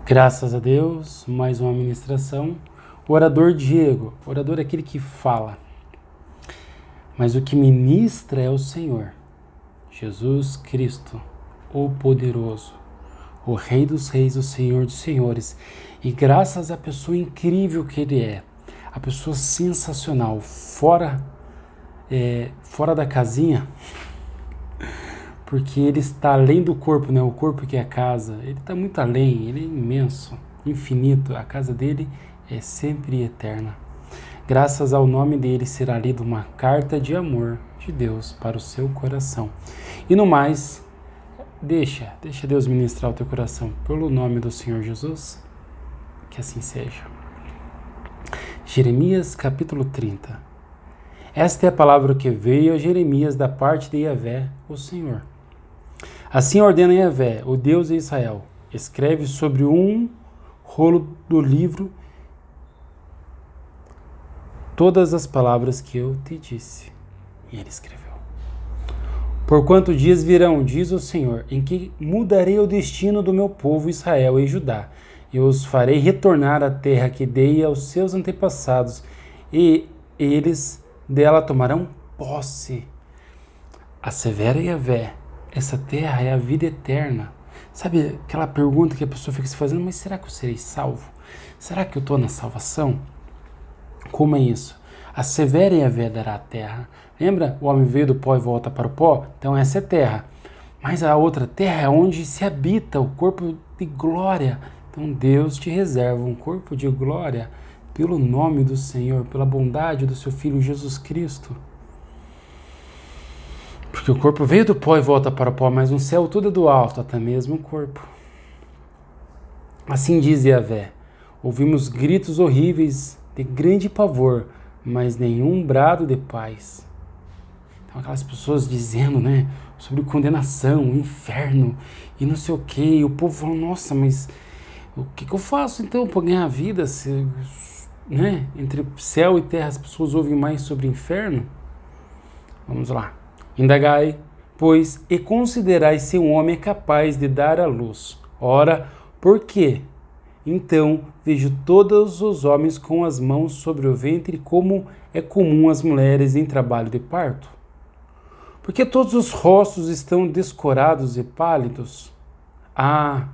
Graças a Deus, mais uma ministração. O orador Diego, o orador é aquele que fala, mas o que ministra é o Senhor, Jesus Cristo, o poderoso, o Rei dos Reis, o Senhor dos Senhores. E graças à pessoa incrível que Ele é, a pessoa sensacional, fora da casinha, porque Ele está além do corpo, né? O corpo que é a casa, Ele está muito além, Ele é imenso, infinito, a casa dele é sempre eterna. Graças ao nome dele será lida uma carta de amor de Deus para o seu coração. E no mais, deixa Deus ministrar o teu coração pelo nome do Senhor Jesus, que assim seja. Jeremias capítulo 30. Esta é a palavra que veio a Jeremias da parte de Yahvé, o Senhor. Assim ordena Yahvé, o Deus de Israel: escreve sobre um rolo do livro todas as palavras que eu te disse. E ele escreveu. Porquanto dias virão, diz o Senhor, em que mudarei o destino do meu povo Israel e Judá, e os farei retornar à terra que dei aos seus antepassados, e eles dela tomarão posse. Assevera Yahvé, essa terra é a vida eterna. Sabe aquela pergunta que a pessoa fica se fazendo, mas será que eu serei salvo? Será que eu estou na salvação? Como é isso? Assevera Yahvé dará a terra. Lembra? O homem veio do pó e volta para o pó? Então essa é terra. Mas a outra terra é onde se habita o corpo de glória. Então Deus te reserva um corpo de glória pelo nome do Senhor, pela bondade do seu Filho Jesus Cristo. Porque o corpo veio do pó e volta para o pó, mas no céu tudo é do alto, até mesmo o corpo. Assim diz Yahvé: ouvimos gritos horríveis de grande pavor, mas nenhum brado de paz. Então aquelas pessoas dizendo, né, sobre condenação, inferno e não sei o que, e o povo falando, nossa, mas o que eu faço então para ganhar a vida? Se, né, entre céu e terra as pessoas ouvem mais sobre inferno? Vamos lá. Indagai, pois, e considerai se um homem é capaz de dar à luz. Ora, por quê? Então vejo todos os homens com as mãos sobre o ventre, como é comum às mulheres em trabalho de parto. Porque todos os rostos estão descorados e pálidos. Ah,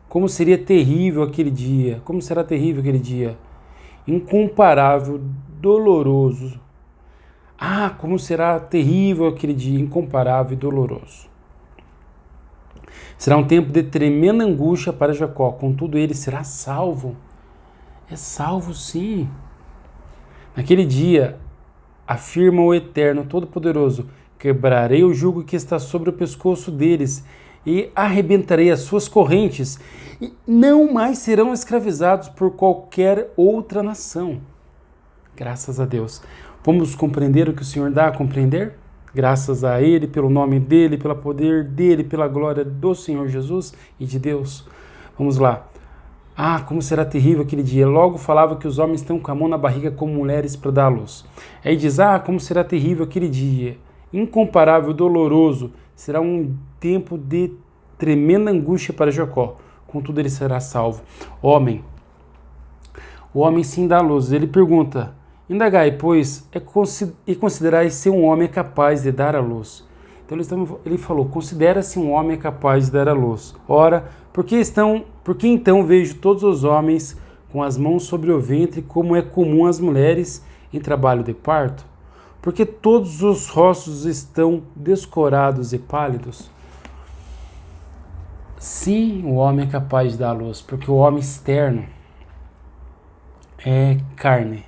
como seria terrível aquele dia! Como será terrível aquele dia! Incomparável, doloroso. Ah, como será terrível aquele dia, incomparável e doloroso. Será um tempo de tremenda angústia para Jacó, contudo ele será salvo. É salvo sim. Naquele dia, afirma o Eterno Todo-Poderoso, quebrarei o jugo que está sobre o pescoço deles e arrebentarei as suas correntes, e não mais serão escravizados por qualquer outra nação. Graças a Deus. Vamos compreender o que o Senhor dá a compreender? Graças a Ele, pelo nome dEle, pelo poder dEle, pela glória do Senhor Jesus e de Deus. Vamos lá. Ah, como será terrível aquele dia. Logo falava que os homens estão com a mão na barriga como mulheres para dar à luz. Aí diz, como será terrível aquele dia. Incomparável, doloroso. Será um tempo de tremenda angústia para Jacó. Contudo ele será salvo. O homem sim dá à luz. Ele pergunta, indagai, pois, e considerai se um homem é capaz de dar à luz. Então ele falou, considera-se um homem capaz de dar à luz. Ora, por que então vejo todos os homens com as mãos sobre o ventre, como é comum às mulheres em trabalho de parto? Porque todos os rostos estão descorados e pálidos? Sim, o homem é capaz de dar à luz, porque o homem externo é carne.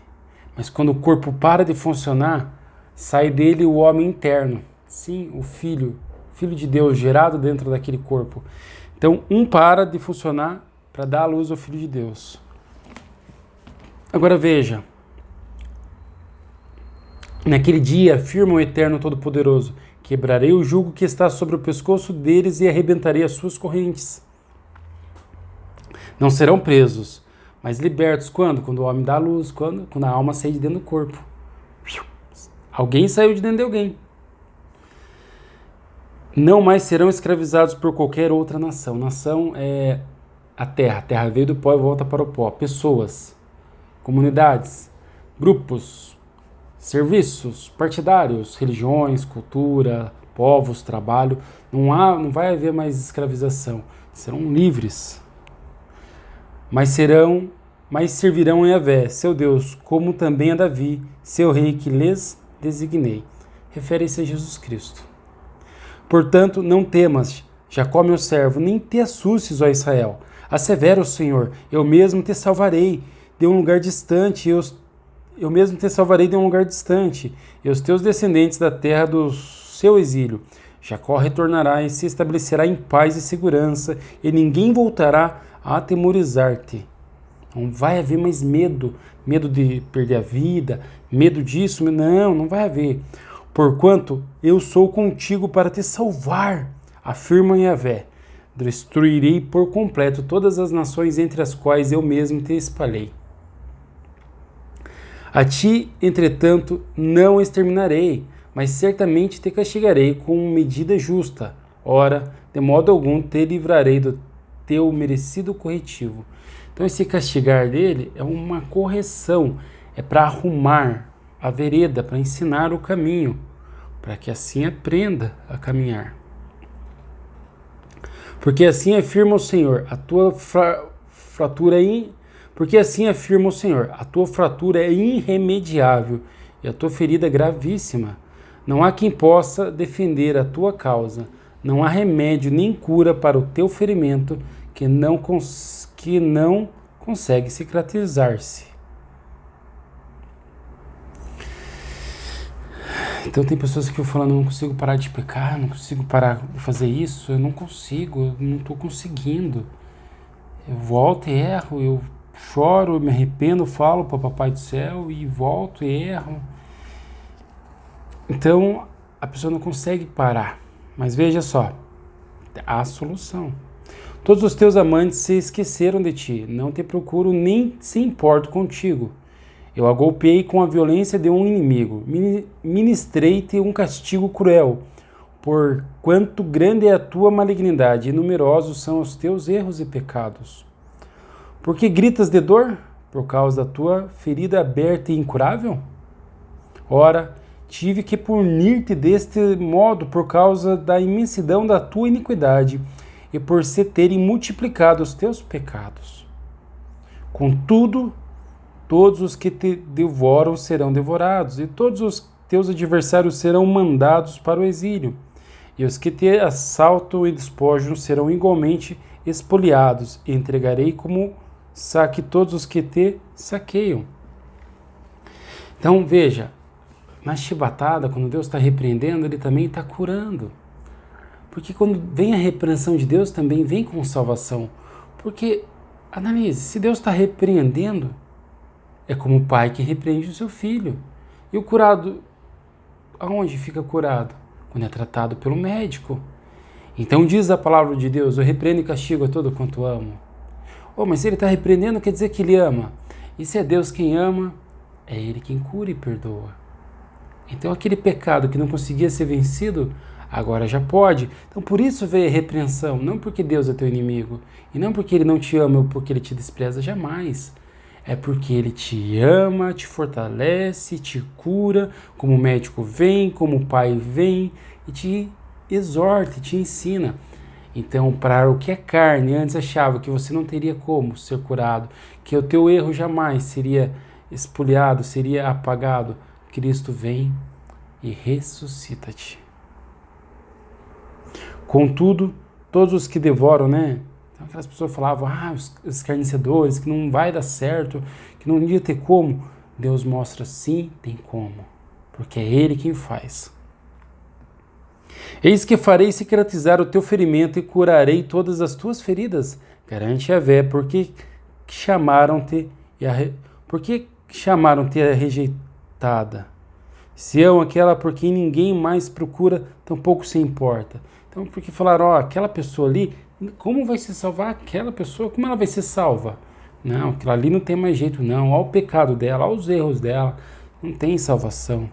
Mas quando o corpo para de funcionar, sai dele o homem interno. Sim, o filho de Deus gerado dentro daquele corpo. Então, um para de funcionar para dar à luz ao Filho de Deus. Agora veja. Naquele dia, afirma o Eterno Todo-Poderoso, quebrarei o jugo que está sobre o pescoço deles e arrebentarei as suas correntes. Não serão presos, mas libertos quando? Quando o homem dá a luz, quando a alma sai de dentro do corpo. Alguém saiu de dentro de alguém. Não mais serão escravizados por qualquer outra nação. Nação é a terra veio do pó e volta para o pó. Pessoas, comunidades, grupos, serviços, partidários, religiões, cultura, povos, trabalho. Não vai haver mais escravização. Serão livres. Mas servirão a Yahvé, seu Deus, como também a Davi, seu rei que lhes designei. Refere-se a Jesus Cristo. Portanto, não temas, Jacó meu servo, nem te assustes, ó Israel. Assevera o Senhor, eu mesmo te salvarei de um lugar distante, eu mesmo te salvarei de um lugar distante, e os teus descendentes da terra do seu exílio. Jacó retornará e se estabelecerá em paz e segurança, e ninguém voltará a atemorizar-te. Não vai haver mais medo de perder a vida, medo disso, não vai haver. Porquanto eu sou contigo para te salvar, afirma Yahvé. Destruirei por completo todas as nações entre as quais eu mesmo te espalhei. A ti, entretanto, não exterminarei, mas certamente te castigarei com medida justa. Ora, de modo algum te livrarei do teu merecido corretivo. Então esse castigar dele é uma correção, é para arrumar a vereda, para ensinar o caminho, para que assim aprenda a caminhar. Porque assim afirma o Senhor, a tua fratura é irremediável e a tua ferida é gravíssima. Não há quem possa defender a tua causa. Não há remédio nem cura para o teu ferimento que não consegue cicatrizar-se. Então tem pessoas que eu falando, eu não consigo parar de pecar, não consigo parar de fazer isso, eu não estou conseguindo. Eu volto e erro, eu choro, eu me arrependo, falo para o Papai do Céu e volto e erro. Então a pessoa não consegue parar. Mas veja só, há a solução. Todos os teus amantes se esqueceram de ti, não te procuro nem se importo contigo. Eu a golpeei com a violência de um inimigo, ministrei-te um castigo cruel, porquanto grande é a tua malignidade e numerosos são os teus erros e pecados. Por que gritas de dor? Por causa da tua ferida aberta e incurável? Ora, tive que punir-te deste modo por causa da imensidão da tua iniquidade e por se terem multiplicado os teus pecados. Contudo, todos os que te devoram serão devorados, e todos os teus adversários serão mandados para o exílio, e os que te assaltam e despojam serão igualmente expoliados, e entregarei como saque todos os que te saqueiam. Então veja, na chibatada, quando Deus está repreendendo, Ele também está curando. Porque quando vem a repreensão de Deus, também vem com salvação. Porque, analise, se Deus está repreendendo, é como o pai que repreende o seu filho. E o curado, aonde fica curado? Quando é tratado pelo médico. Então diz a palavra de Deus, eu repreendo e castigo a todo quanto amo. Oh, mas se ele está repreendendo, quer dizer que ele ama. E se é Deus quem ama, é Ele quem cura e perdoa. Então aquele pecado que não conseguia ser vencido, agora já pode. Então por isso veio a repreensão, não porque Deus é teu inimigo, e não porque Ele não te ama ou porque Ele te despreza, jamais. É porque Ele te ama, te fortalece, te cura, como o médico vem, como o pai vem, e te exorta, te ensina. Então, para o que é carne, antes achava que você não teria como ser curado, que o teu erro jamais seria expoliado, seria apagado, Cristo vem e ressuscita-te. Contudo, todos os que devoram, Então, aquelas pessoas falavam, os escarnecedores, que não vai dar certo, que não ia ter como. Deus mostra sim, tem como, porque é Ele quem faz. Eis que farei cicatrizar o teu ferimento e curarei todas as tuas feridas. Garante Yahvé, porque chamaram-te a rejeitada. Sião, aquela por quem ninguém mais procura, tampouco se importa. Então, porque falaram, aquela pessoa ali, como vai se salvar aquela pessoa? Como ela vai ser salva? Não, aquilo ali não tem mais jeito não. Olha o pecado dela, olha os erros dela. Não tem salvação.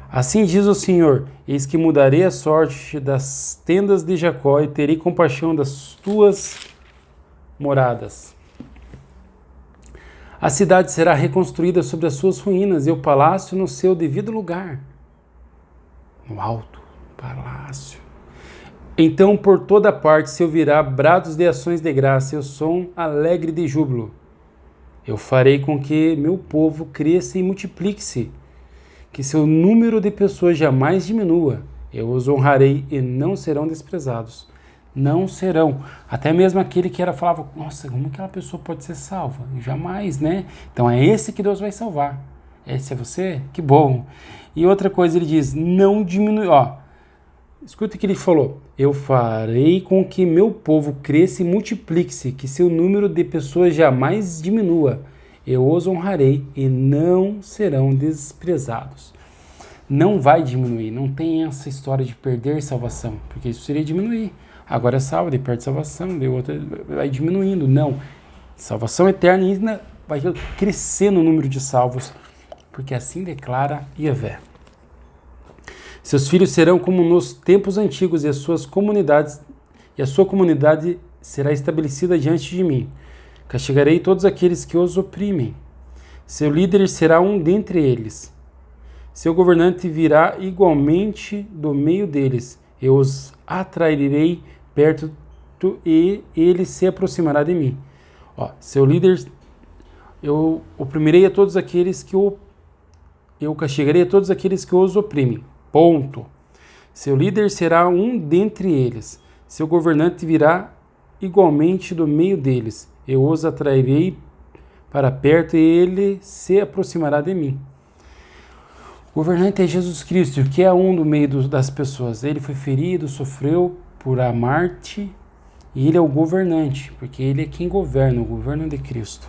Assim diz o Senhor, eis que mudarei a sorte das tendas de Jacó e terei compaixão das tuas moradas. A cidade será reconstruída sobre as suas ruínas e o palácio no seu devido lugar. No alto palácio. Então por toda parte se ouvirá brados de ações de graça e o som alegre de júbilo. Eu farei com que meu povo cresça e multiplique-se, que seu número de pessoas jamais diminua. Eu os honrarei e não serão desprezados. Não serão. Até mesmo aquele que falava, nossa, como aquela pessoa pode ser salva? Jamais, né? Então é esse que Deus vai salvar. Esse é você? Que bom. E outra coisa, ele diz, não diminui. Escuta o que ele falou. Eu farei com que meu povo cresça e multiplique-se, que seu número de pessoas jamais diminua. Eu os honrarei e não serão desprezados. Não vai diminuir, não tem essa história de perder salvação, porque isso seria diminuir. Agora é salvo, daí perde salvação, daí outra vai diminuindo. Não, salvação eterna e ainda vai crescendo o número de salvos, porque assim declara Yahvé. Seus filhos serão como nos tempos antigos e a sua comunidade será estabelecida diante de mim. Castigarei todos aqueles que os oprimem. Seu líder será um dentre eles. Seu governante virá igualmente do meio deles. Eu os atrairei perto e ele se aproximará de mim. Seu líder, eu oprimirei a todos aqueles que eu castigarei a todos aqueles que os oprimem. Ponto. Seu líder será um dentre eles. Seu governante virá igualmente do meio deles. Eu os atrairei para perto e ele se aproximará de mim. O governante é Jesus Cristo, que é um do meio das pessoas. Ele foi ferido, sofreu por amar-te, e ele é o governante, porque ele é quem governa, o governo de Cristo,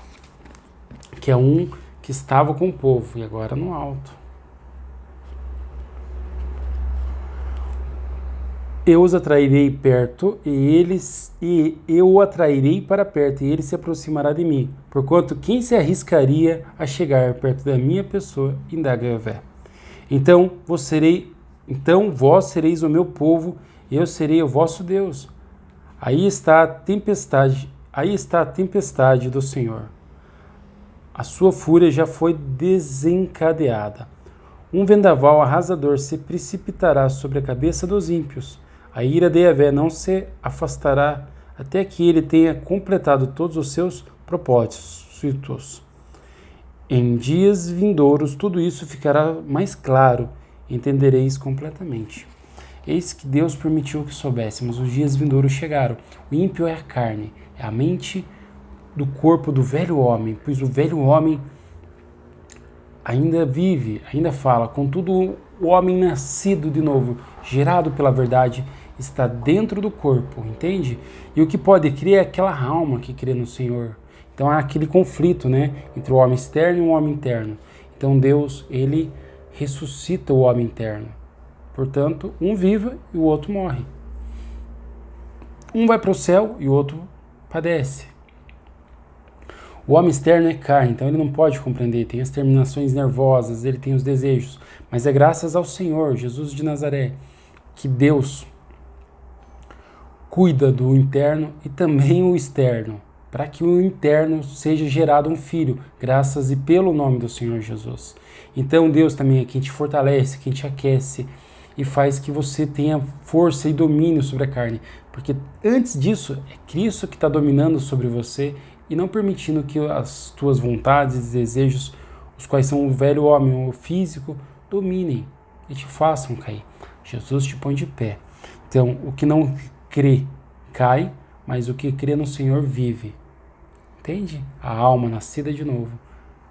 que é um que estava com o povo e agora no alto. Eu os atrairei perto e eu o atrairei para perto, e ele se aproximará de mim. Porquanto quem se arriscaria a chegar perto da minha pessoa, indaga Yahvé. Então vós sereis o meu povo, e eu serei o vosso Deus. Aí está a tempestade do Senhor. A sua fúria já foi desencadeada. Um vendaval arrasador se precipitará sobre a cabeça dos ímpios. A ira de Yahvé não se afastará até que ele tenha completado todos os seus propósitos. Em dias vindouros, tudo isso ficará mais claro, entendereis completamente. Eis que Deus permitiu que soubéssemos, os dias vindouros chegaram. O ímpio é a carne, é a mente do corpo do velho homem, pois o velho homem ainda vive, ainda fala. Contudo, o homem nascido de novo, gerado pela verdade, está dentro do corpo, entende? E o que pode crer é aquela alma que crê no Senhor. Então há aquele conflito, né, entre o homem externo e o homem interno. Então Deus, ele ressuscita o homem interno. Portanto, um vive e o outro morre. Um vai para o céu e o outro padece. O homem externo é carne, então ele não pode compreender, tem as terminações nervosas, ele tem os desejos. Mas é graças ao Senhor, Jesus de Nazaré, que Deus cuida do interno e também o externo, para que o interno seja gerado um filho, graças e pelo nome do Senhor Jesus. Então Deus também é quem te fortalece, quem te aquece e faz que você tenha força e domínio sobre a carne, porque antes disso é Cristo que está dominando sobre você e não permitindo que as tuas vontades e desejos, os quais são o velho homem, o físico, dominem e te façam cair. Jesus te põe de pé. Então, o que não crê cai, mas o que crê no Senhor vive. Entende? A alma nascida de novo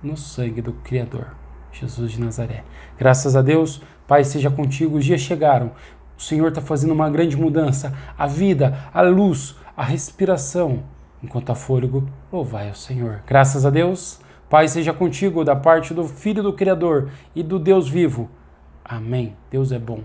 no sangue do Criador, Jesus de Nazaré. Graças a Deus, Pai seja contigo, os dias chegaram. O Senhor está fazendo uma grande mudança. A vida, a luz, a respiração. Enquanto há fôlego, louvai ao Senhor. Graças a Deus, Pai seja contigo, da parte do Filho do Criador e do Deus vivo. Amém. Deus é bom.